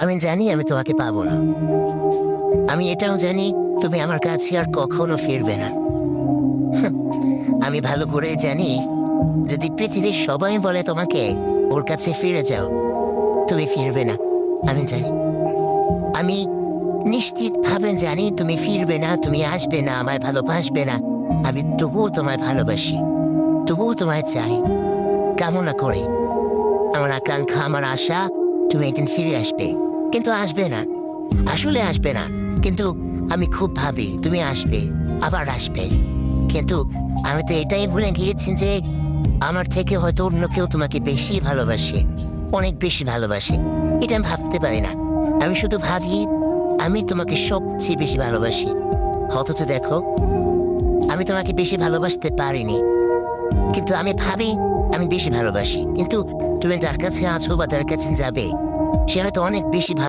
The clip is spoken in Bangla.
আমি জানি আমি তোমাকে পাবো না। আমি এটাও জানি তুমি আমার কাছে আর কখনো ফিরবে না। আমি ভালো করে জানি যদি পৃথিবীর সবাই বলে তোমাকে ওর কাছে ফিরে যাও, তুমি ফিরবে না। আমি জানি, আমি নিশ্চিতভাবে জানি তুমি ফিরবে না, তুমি আসবে না, আমায় ভালোবাসবে না। আমি তবুও তোমায় ভালোবাসি, তবুও তোমায় চাই, কামনা করি। আমার আকাঙ্ক্ষা, আমার আশা তুমি একদিন ফিরে আসবে, কিন্তু আসবে না, আসলে আসবে না। কিন্তু আমি খুব ভাবি তুমি আসবে, আবার আসবে। কিন্তু আমি তো এটাই ভুলে গিয়েছি যে আমার থেকে হয়তো অন্য কেউ তোমাকে বেশি ভালোবাসে, অনেক বেশি ভালোবাসে। এটা আমি ভাবতে পারি না। আমি শুধু ভাবি আমি তোমাকে সবচেয়ে বেশি ভালোবাসি। অথচ দেখো, আমি তোমাকে বেশি ভালোবাসতে পারিনি, কিন্তু আমি ভাবি আমি বেশি ভালোবাসি। কিন্তু তুমি যার কাছে আছো বা যার কাছে যাবে, সে হয়তো অনেক বেশি